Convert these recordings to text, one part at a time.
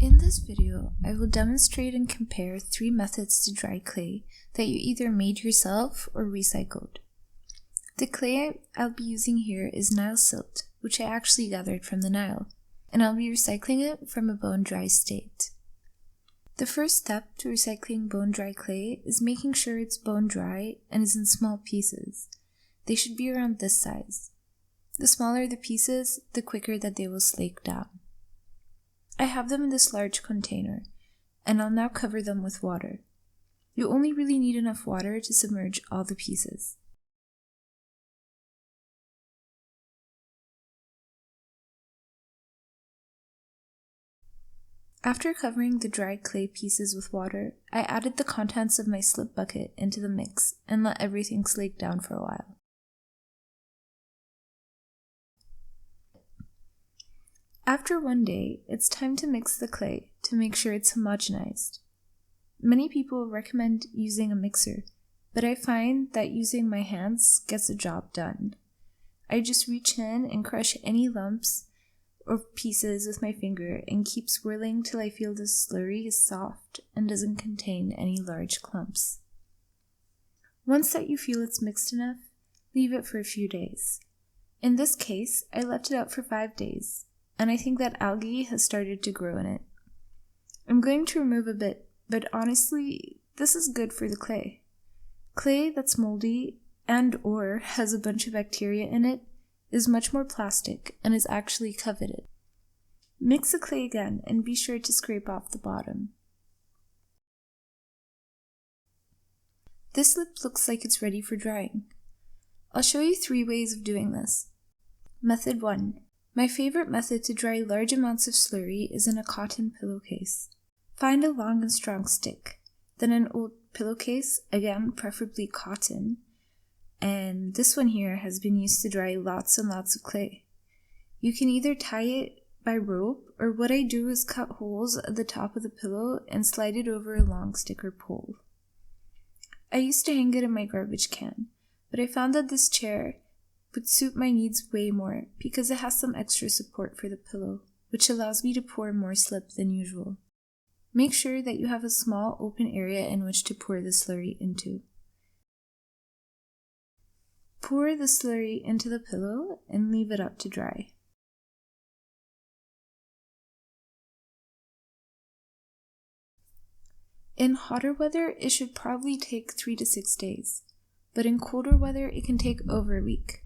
In this video, I will demonstrate and compare 3 methods to dry clay that you either made yourself or recycled. The clay I'll be using here is Nile silt, which I actually gathered from the Nile, and I'll be recycling it from a bone-dry state. The first step to recycling bone-dry clay is making sure it's bone-dry and is in small pieces. They should be around this size. The smaller the pieces, the quicker that they will slake down. I have them in this large container, and I'll now cover them with water. You only really need enough water to submerge all the pieces. After covering the dry clay pieces with water, I added the contents of my slip bucket into the mix and let everything slake down for a while. After one day, it's time to mix the clay to make sure it's homogenized. Many people recommend using a mixer, but I find that using my hands gets the job done. I just reach in and crush any lumps or pieces with my finger and keep swirling till I feel the slurry is soft and doesn't contain any large clumps. Once that you feel it's mixed enough, leave it for a few days. In this case, I left it out for 5 days, and I think that algae has started to grow in it. I'm going to remove a bit, but honestly, this is good for the clay. Clay that's moldy and/or has a bunch of bacteria in it is much more plastic and is actually coveted. Mix the clay again and be sure to scrape off the bottom. This slip looks like it's ready for drying. I'll show you 3 ways of doing this. Method 1. My favorite method to dry large amounts of slurry is in a cotton pillowcase. Find a long and strong stick, then an old pillowcase, again preferably cotton, and this one here has been used to dry lots and lots of clay. You can either tie it by rope, or what I do is cut holes at the top of the pillow and slide it over a long stick or pole. I used to hang it in my garbage can, but I found that this chair would suit my needs way more because it has some extra support for the pillow, which allows me to pour more slip than usual. Make sure that you have a small open area in which to pour the slurry into. Pour the slurry into the pillow and leave it up to dry. In hotter weather, it should probably take 3 to 6 days, but in colder weather, it can take over a week.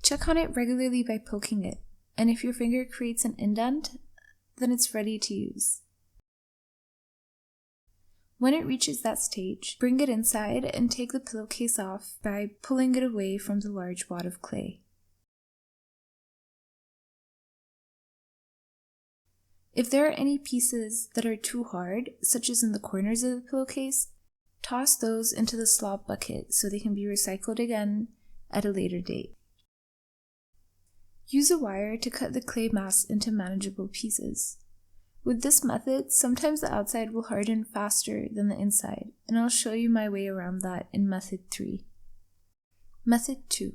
Check on it regularly by poking it, and if your finger creates an indent, then it's ready to use. When it reaches that stage, bring it inside and take the pillowcase off by pulling it away from the large wad of clay. If there are any pieces that are too hard, such as in the corners of the pillowcase, toss those into the slop bucket so they can be recycled again at a later date. Use a wire to cut the clay mass into manageable pieces. With this method, sometimes the outside will harden faster than the inside, and I'll show you my way around that in method 3. Method 2.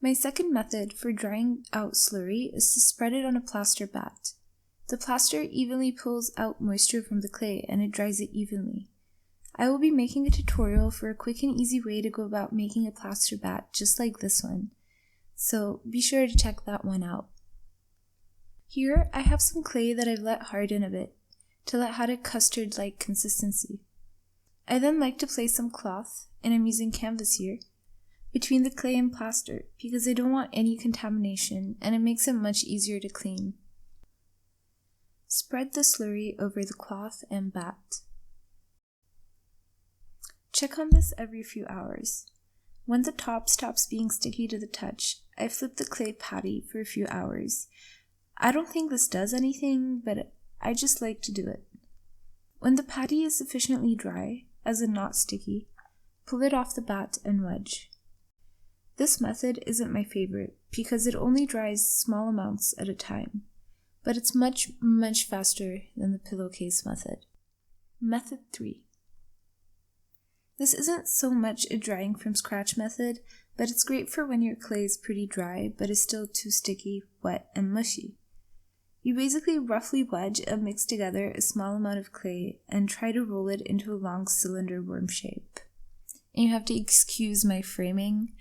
My second method for drying out slurry is to spread it on a plaster bat. The plaster evenly pulls out moisture from the clay and it dries it evenly. I will be making a tutorial for a quick and easy way to go about making a plaster bat just like this one, so be sure to check that one out. Here I have some clay that I've let harden a bit till it had a custard-like consistency. I then like to place some cloth, and I'm using canvas here, between the clay and plaster because I don't want any contamination and it makes it much easier to clean. Spread the slurry over the cloth and bat. Check on this every few hours. When the top stops being sticky to the touch, I flip the clay patty for a few hours. I don't think this does anything, but I just like to do it. When the patty is sufficiently dry, as in not sticky, pull it off the bat and wedge. This method isn't my favorite because it only dries small amounts at a time, but it's much faster than the pillowcase method. Method 3. This isn't so much a drying from scratch method, but it's great for when your clay is pretty dry but is still too sticky, wet, and mushy. You basically roughly wedge and mix together a small amount of clay and try to roll it into a long cylinder worm shape. And you have to excuse my framing.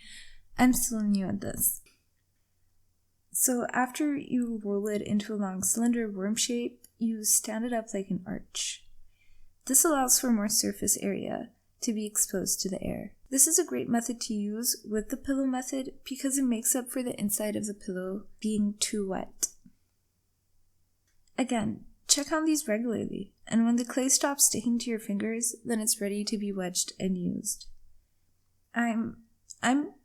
I'm still new at this. So after you roll it into a long cylinder worm shape, you stand it up like an arch. This allows for more surface area to be exposed to the air. This is a great method to use with the pillow method because it makes up for the inside of the pillow being too wet. Again, check on these regularly, and when the clay stops sticking to your fingers, then it's ready to be wedged and used. I'm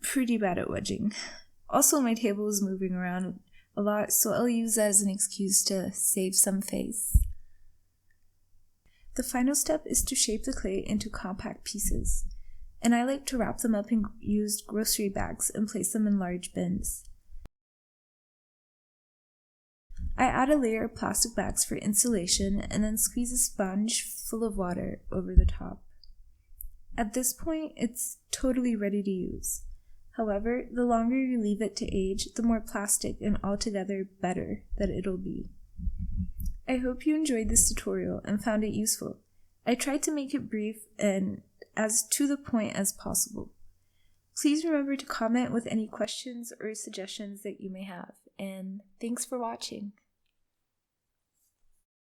pretty bad at wedging. Also, my table is moving around a lot, so I'll use that as an excuse to save some face. The final step is to shape the clay into compact pieces, and I like to wrap them up in used grocery bags and place them in large bins. I add a layer of plastic bags for insulation and then squeeze a sponge full of water over the top. At this point, it's totally ready to use. However, the longer you leave it to age, the more plastic and altogether better that it'll be. I hope you enjoyed this tutorial and found it useful. I tried to make it brief and as to the point as possible. Please remember to comment with any questions or suggestions that you may have, and thanks for watching.